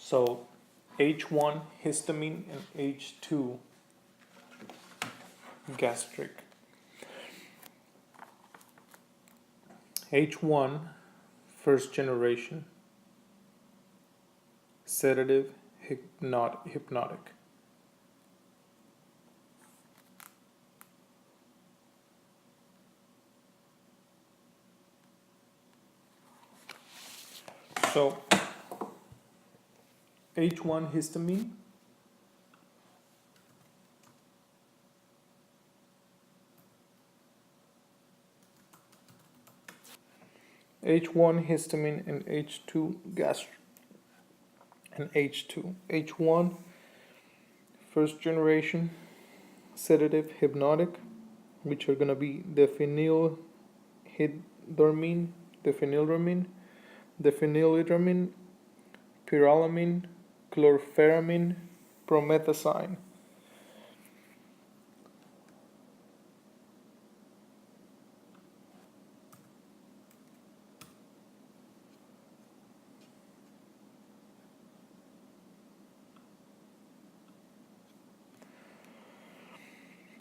So H1 histamine and H2 gastric. H1 first generation sedative hypnotic. So H1 histamine H1 histamine and H2 gastric and H2. H1 first generation sedative hypnotic, which are going to be the phenylethylamine, pyralamine, chlorpheramine, promethazine.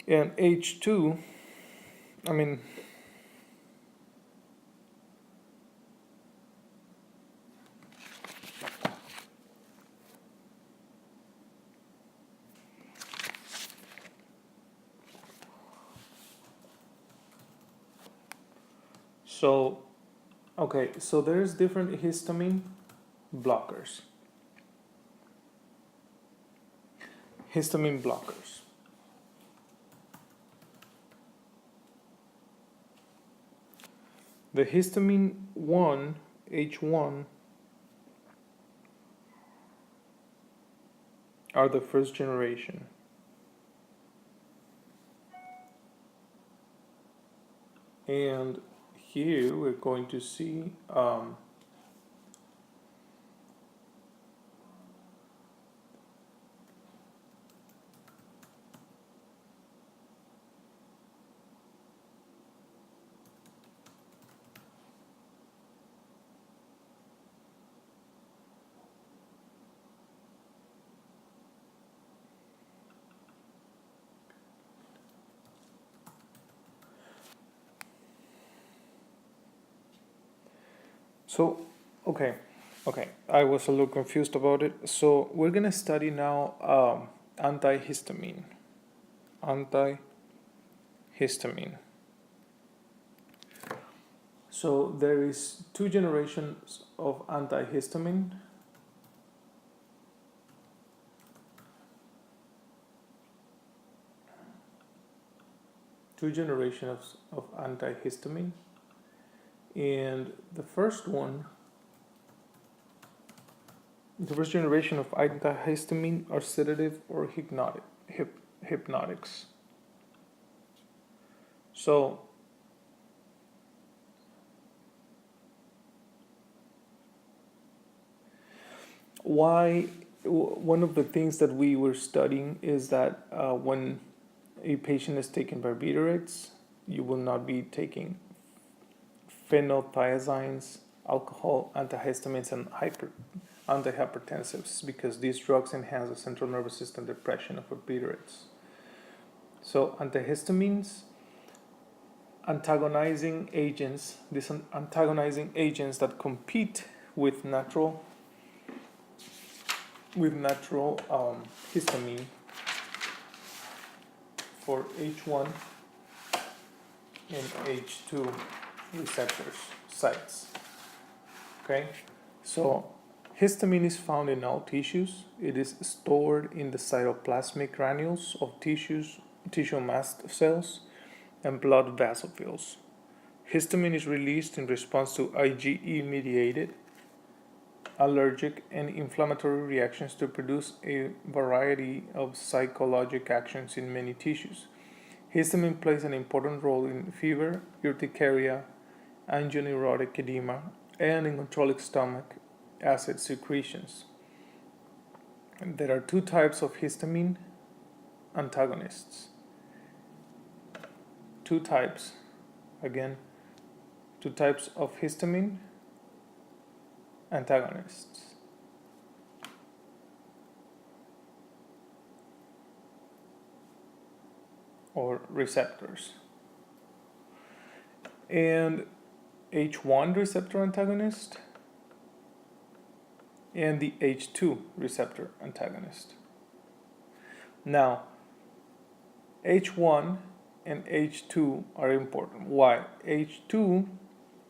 And H2, I mean, so, okay, so there's different histamine blockers. Histamine blockers. The histamine 1, H1, are the first generation. And here we're going to see so, okay, I was a little confused about it. So we're gonna study now antihistamine. Antihistamine. So there is two generations of antihistamine. Two generations of antihistamine. And the first generation of antihistamine are sedative or hypnotics. So one of the things that we were studying is that when a patient is taking barbiturates, you will not be taking phenothiazines, alcohol, antihistamines, and antihypertensives, because these drugs enhance the central nervous system depression of barbiturates. So antihistamines, antagonizing agents that compete with natural histamine for H1 and H2 receptors sites. Okay, so histamine is found in all tissues. It is stored in the cytoplasmic granules of tissue mast cells, and blood basophils. Histamine is released in response to IgE-mediated allergic and inflammatory reactions to produce a variety of psychologic actions in many tissues. Histamine plays an important role in fever, urticaria, angioneurotic edema, and in controlling stomach acid secretions. And there are two types of histamine antagonists. Two types of histamine antagonists. or receptors. And H1 receptor antagonist and the H2 receptor antagonist. Now, H1 and H2 are important. Why? H2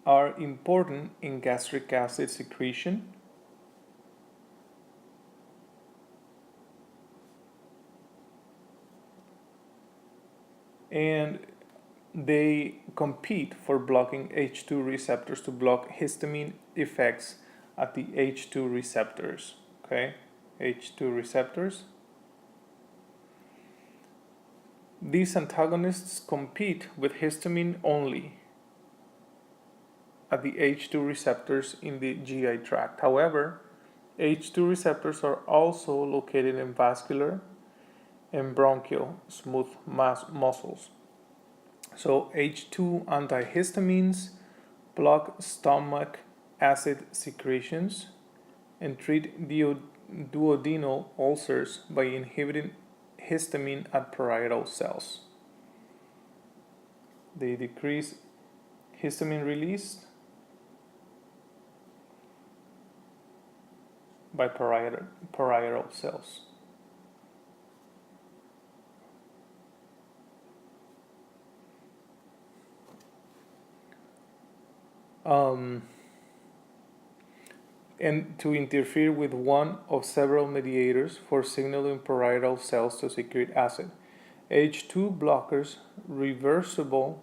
are important in gastric acid secretion, and they compete for blocking H2 receptors to block histamine effects at the H2 receptors. Okay, H2 receptors. These antagonists compete with histamine only at the H2 receptors in the GI tract. However, H2 receptors are also located in vascular and bronchial smooth muscles. So H2 antihistamines block stomach acid secretions and treat duodenal ulcers by inhibiting histamine at parietal cells. They decrease histamine release by parietal cells. And to interfere with one of several mediators for signaling parietal cells to secrete acid. H2 blockers, reversible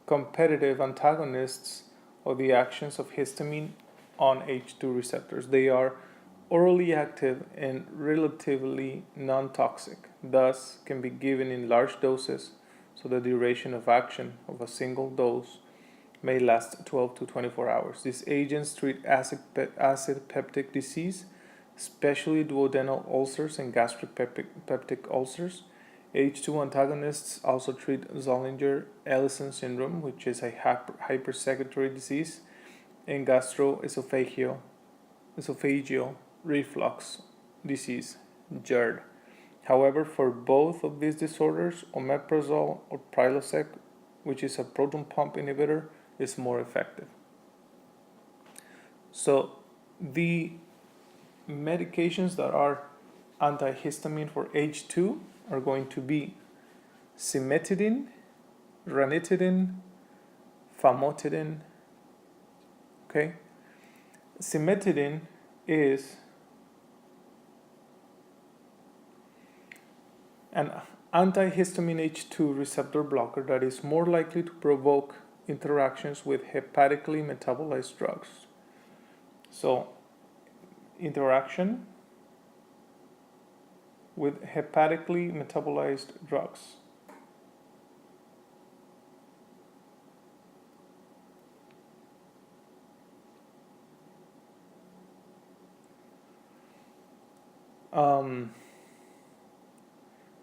competitive antagonists of the actions of histamine on H2 receptors. They are orally active and relatively non-toxic, thus can be given in large doses, so the duration of action of a single dose may last 12 to 24 hours. These agents treat acid peptic disease, especially duodenal ulcers and gastric peptic ulcers. H2 antagonists also treat Zollinger-Ellison syndrome, which is a hypersecretory disease, and gastroesophageal reflux disease, GERD. However, for both of these disorders, omeprazole or Prilosec, which is a proton pump inhibitor, is more effective. So the medications that are antihistamine for H2 are going to be cimetidine, ranitidine, famotidine. Okay, cimetidine is an antihistamine H2 receptor blocker that is more likely to provoke interactions with hepatically metabolized drugs. So, interaction with hepatically metabolized drugs.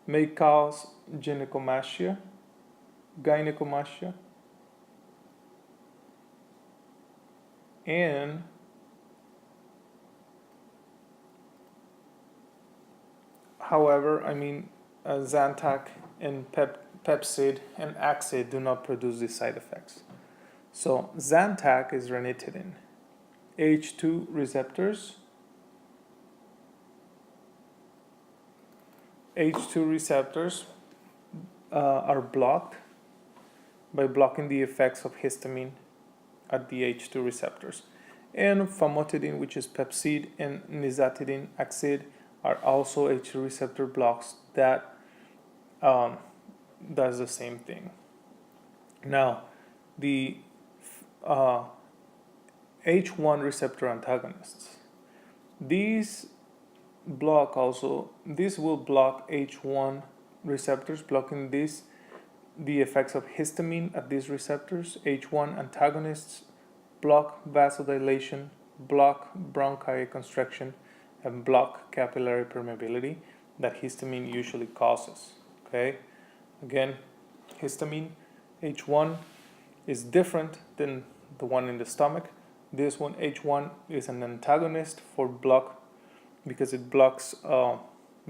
May cause gynecomastia, and however, Zantac and Pepcid and Axid do not produce these side effects. So Zantac is ranitidine. H2 receptors. H2 receptors are blocked by blocking the effects of histamine at the H2 receptors. And famotidine, which is Pepcid, and nizatidine, Axid, are also H2 receptor blocks that does the same thing. Now, the H1 receptor antagonists. These will block H1 receptors, blocking the effects of histamine at these receptors. H1 antagonists block vasodilation, block bronchi constriction, and block capillary permeability that histamine usually causes. Okay, again, histamine H1 is different than the one in the stomach. This one, H1, is an antagonist because it blocks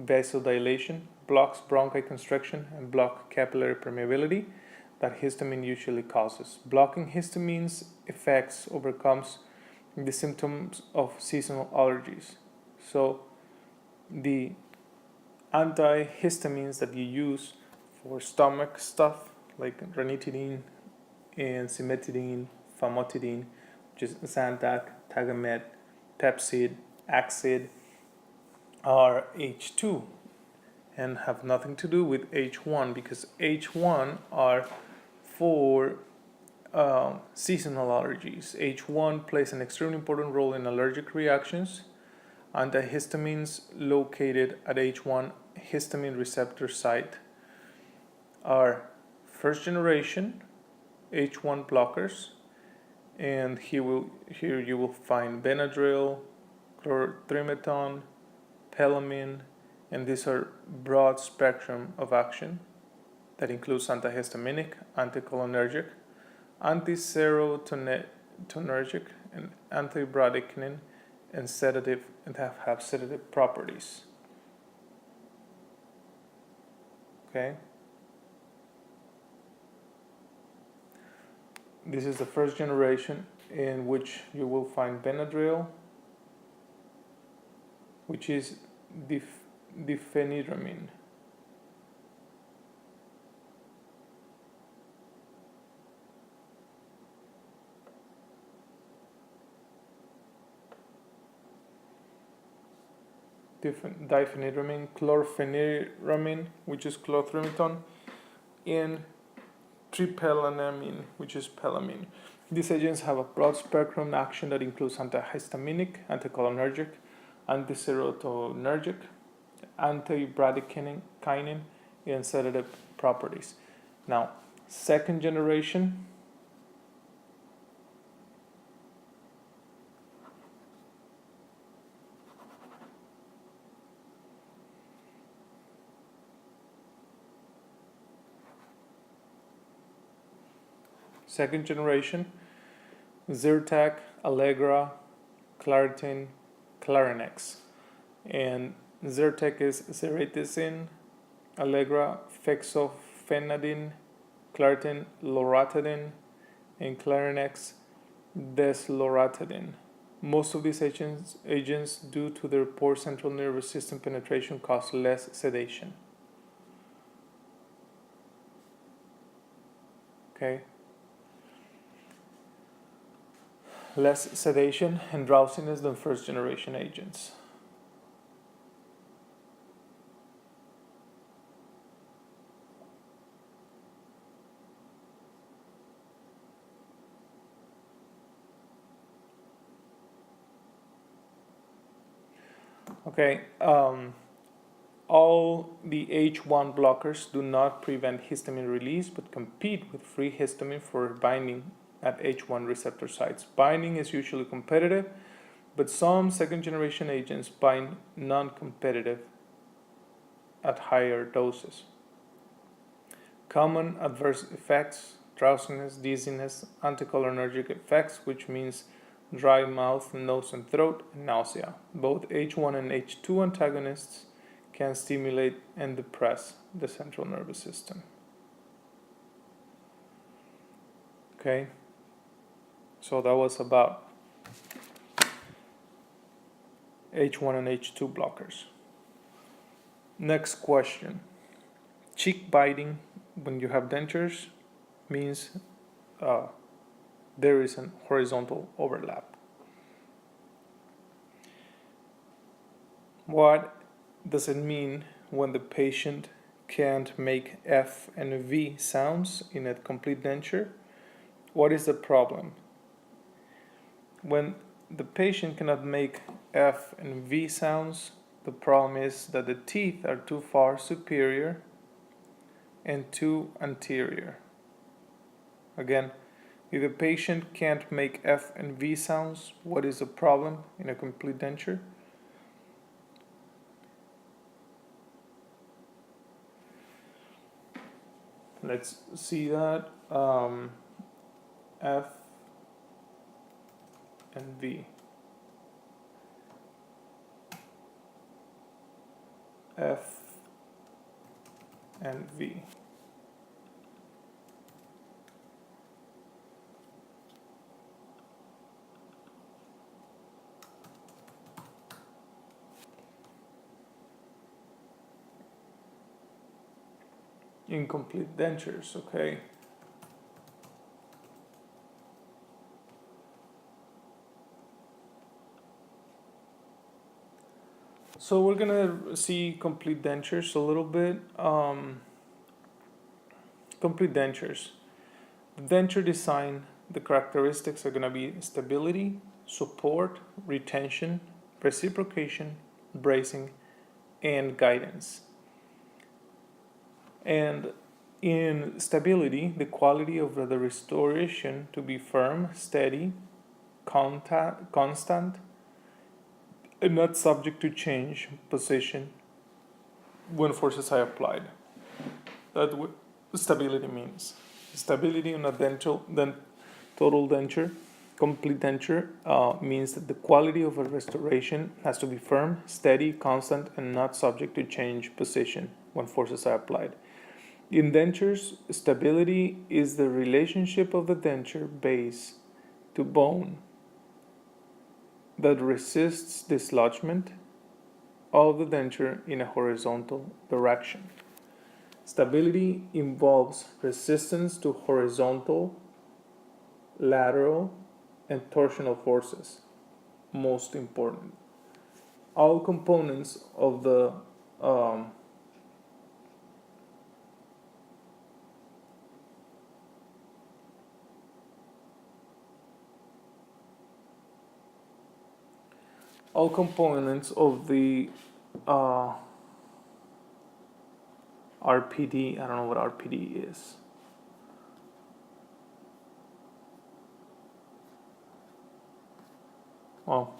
vasodilation, blocks bronchi constriction and block capillary permeability that histamine usually causes. Blocking histamine's effects overcomes the symptoms of seasonal allergies. So the antihistamines that you use for stomach stuff, like ranitidine and cimetidine, famotidine, which is Zantac, Tagamet, Pepcid, Axid, are H2 and have nothing to do with H1, because H1 are for seasonal allergies. H1 plays an extremely important role in allergic reactions. Antihistamines located at H1 histamine receptor site are first generation H1 blockers, and here you will find Benadryl, chlorothalidone, pelamine, and these are broad spectrum of action that includes antihistaminic, anticholinergic, antiserotonergic, and antibradykinin, and sedative, and have sedative properties. Okay. This is the first generation, in which you will find Benadryl, which is diphenhydramine. Diphenhydramine, chlorpheniramine, which is chlorothalidone, and tripelenamine, which is pelamine. These agents have a broad spectrum action that includes antihistaminic, anticholinergic, antiserotonergic, antibradykinin, and sedative properties. Now, second generation, Zyrtec, Allegra, Claritin, Clarinex. And Zyrtec is zereticin, Allegra, fexofenadine, Claritin, loratadine, and Clarinex, desloratadine. Most of these agents, due to their poor central nervous system penetration, cause less sedation. Okay. Less sedation and drowsiness than first generation agents. Okay, all the H1 blockers do not prevent histamine release, but compete with free histamine for binding at H1 receptor sites. Binding is usually competitive, but some second generation agents bind non-competitive at higher doses. Common adverse effects: drowsiness, dizziness, anticholinergic effects, which means dry mouth, nose and throat, and nausea. Both H1 and H2 antagonists can stimulate and depress the central nervous system. Okay, so that was about H1 and H2 blockers. Next question. Cheek biting when you have dentures means there is a horizontal overlap. What does it mean when the patient can't make F and V sounds in a complete denture? What is the problem? When the patient cannot make F and V sounds, the problem is that the teeth are too far superior and too anterior. Again, if the patient can't make F and V sounds, what is the problem in a complete denture? Let's see that. F and V. F and V. Incomplete dentures, okay? So we're gonna see complete dentures a little bit. Complete dentures. The denture design, the characteristics are gonna be stability, support, retention, reciprocation, bracing, and guidance. And in stability, the quality of the restoration to be firm, steady, constant, and not subject to change position when forces are applied. That's what stability means. Stability on a total denture, complete denture, means that the quality of a restoration has to be firm, steady, constant, and not subject to change position when forces are applied. In dentures, stability is the relationship of the denture base to bone that resists dislodgement of the denture in a horizontal direction. Stability involves resistance to horizontal, lateral, and torsional forces. Most important. All components of the RPD, I don't know what RPD is. Well,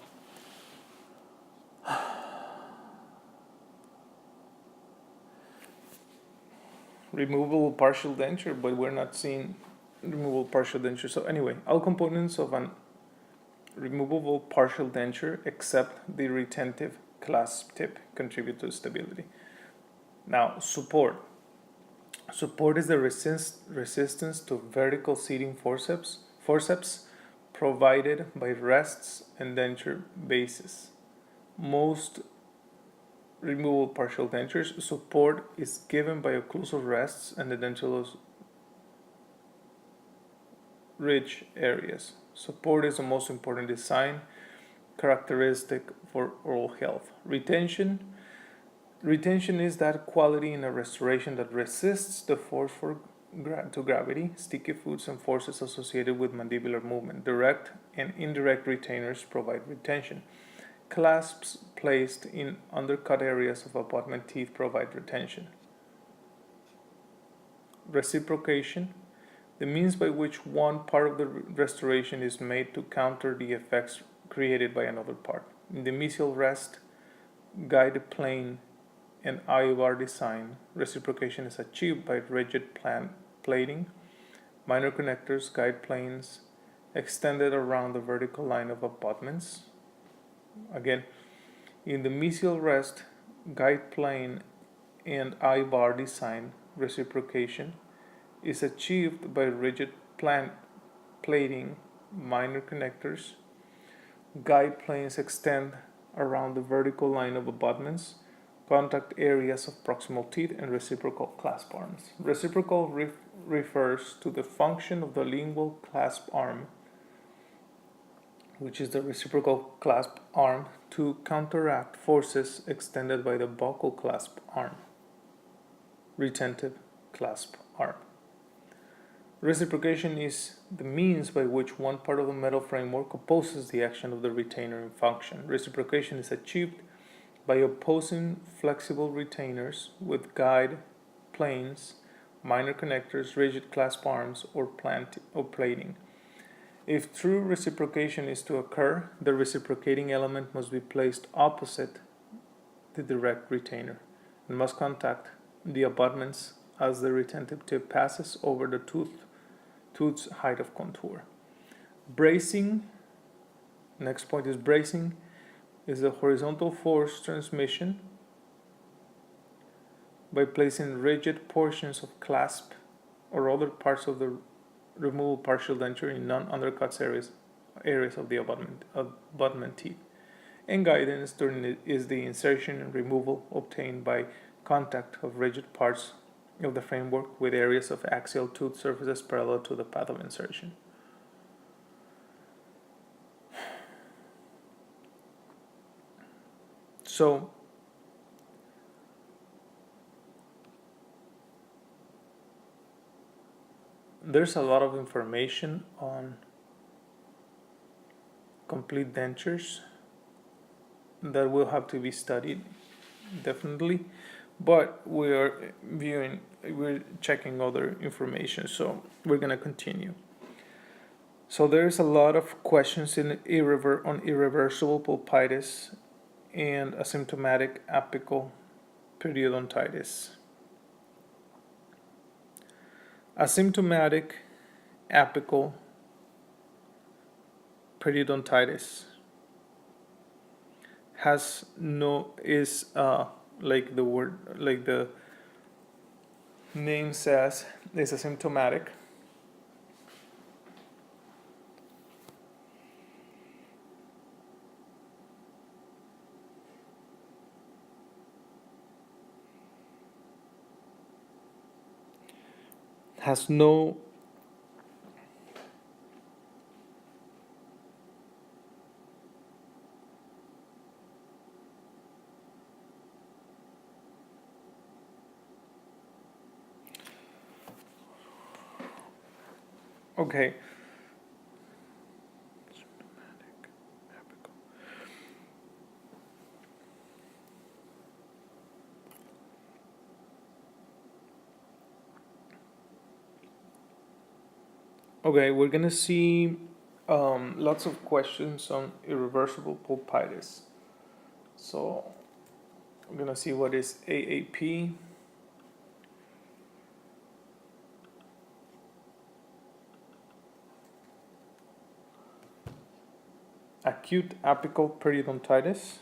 removable partial denture, but we're not seeing removable partial denture. So anyway, all components of an removable partial denture except the retentive clasp tip contribute to stability. Now, support. Support is the resistance to vertical seating forceps provided by rests and denture bases. Most removable partial dentures support is given by occlusal rests and the dentulous ridge areas. Support is the most important design characteristic for oral health. Retention is that quality in a restoration that resists the force to gravity, sticky foods, and forces associated with mandibular movement. Direct and indirect retainers provide retention. Clasps placed in undercut areas of abutment teeth provide retention. Reciprocation, the means by which one part of the restoration is made to counter the effects created by another part. In the mesial rest, guide plane, and I-bar design, reciprocation is achieved by rigid plating, minor connectors, guide planes extended around the vertical line of abutments. Again, in the mesial rest, guide plane, and I-bar design, reciprocation is achieved by rigid plating, minor connectors, guide planes extend around the vertical line of abutments, contact areas of proximal teeth, and reciprocal clasp arms. Reciprocal refers to the function of the lingual clasp arm, which is the reciprocal clasp arm, to counteract forces extended by the buccal clasp arm, retentive clasp arm. Reciprocation is the means by which one part of the metal framework opposes the action of the retainer in function. Reciprocation is achieved by opposing flexible retainers with guide planes, minor connectors, rigid clasp arms, or plating. If true reciprocation is to occur, the reciprocating element must be placed opposite the direct retainer and must contact the abutments as the retentive tip passes over the tooth's height of contour. Bracing, next point is bracing, is the horizontal force transmission by placing rigid portions of clasp or other parts of the removable partial denture in non-undercuts areas of the abutment teeth. And guidance during it is the insertion and removal obtained by contact of rigid parts of the framework with areas of axial tooth surfaces parallel to the path of insertion. So, there's a lot of information on complete dentures that will have to be studied, definitely, but we're checking other information, so we're gonna continue. So there's a lot of questions on irreversible pulpitis and asymptomatic apical periodontitis. Asymptomatic apical periodontitis has no is like the name says, is asymptomatic. Has no okay. Okay, we're gonna see lots of questions on irreversible pulpitis. So we're gonna see what is AAP. Acute apical periodontitis.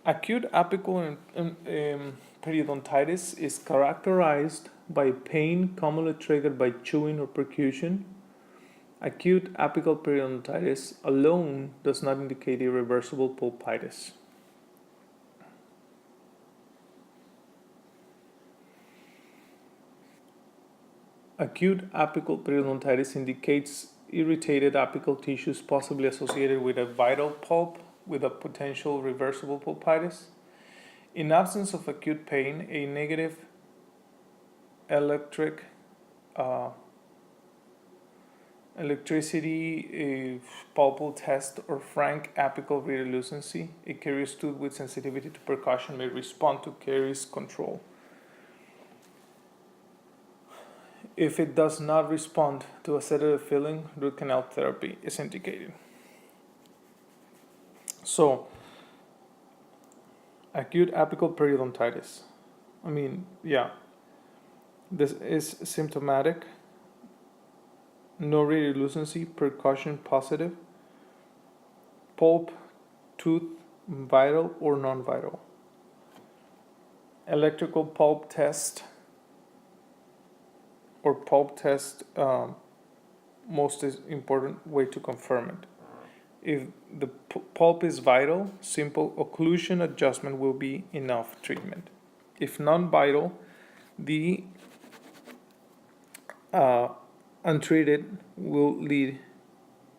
Acute apical periodontitis is characterized by pain commonly triggered by chewing or percussion. Acute apical periodontitis alone does not indicate irreversible pulpitis. Acute apical periodontitis indicates irritated apical tissues possibly associated with a vital pulp with a potential reversible pulpitis. In absence of acute pain, a negative electricity pulpal test or frank apical radiolucency, a caries tooth with sensitivity to percussion may respond to caries control. If it does not respond to a sedative filling, root canal therapy is indicated. So, acute apical periodontitis. This is symptomatic, no radiolucency, percussion positive, pulp, tooth, vital or non-vital. Electrical pulp test or pulp test, most is important way to confirm it. If the pulp is vital, simple occlusion adjustment will be enough treatment. If non-vital, the untreated will lead,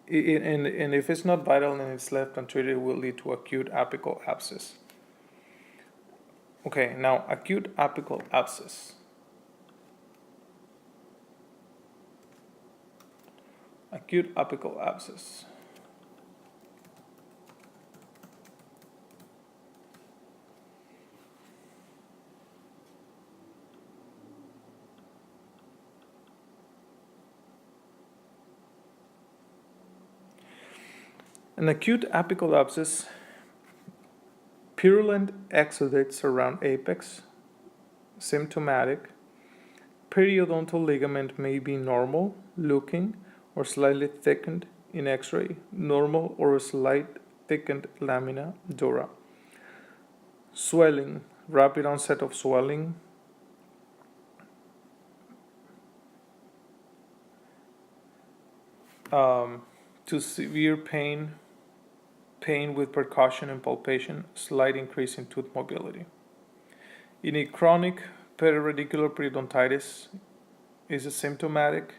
and if it's not vital and it's left untreated, it will lead to acute apical abscess. Okay, now acute apical abscess. Acute apical abscess. An acute apical abscess purulent exudates around apex, symptomatic. Periodontal ligament may be normal looking or slightly thickened in X-ray, normal or slight thickened lamina dura. Swelling, rapid onset of swelling, to severe pain, pain with percussion and palpation, slight increase in tooth mobility. In a chronic periradicular periodontitis is asymptomatic,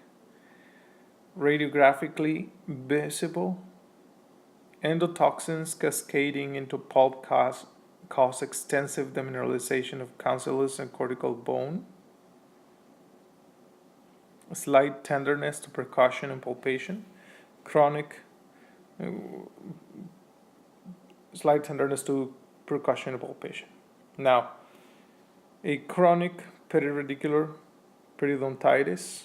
radiographically visible, endotoxins cascading into pulp cause extensive demineralization of cancellous and cortical bone, slight tenderness to percussion and palpation, chronic slight tenderness to percussion and palpation. Now, a chronic periradicular periodontitis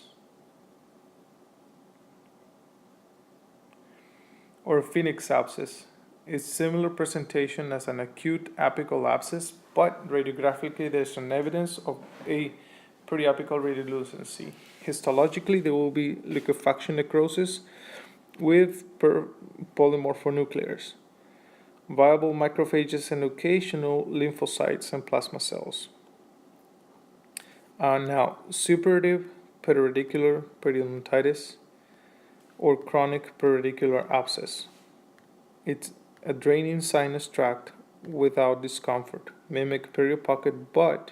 or phoenix abscess is similar presentation as an acute apical abscess, but radiographically there's some evidence of a periapical radiolucency. Histologically, there will be liquefaction necrosis with polymorphonuclears, viable macrophages and occasional lymphocytes and plasma cells. Now, suppurative periradicular periodontitis or chronic periradicular abscess. It's a draining sinus tract without discomfort. Mimic periopocket, but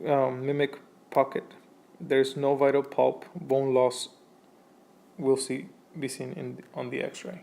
mimic pocket. There's no vital pulp. Bone loss will be seen on the X-ray.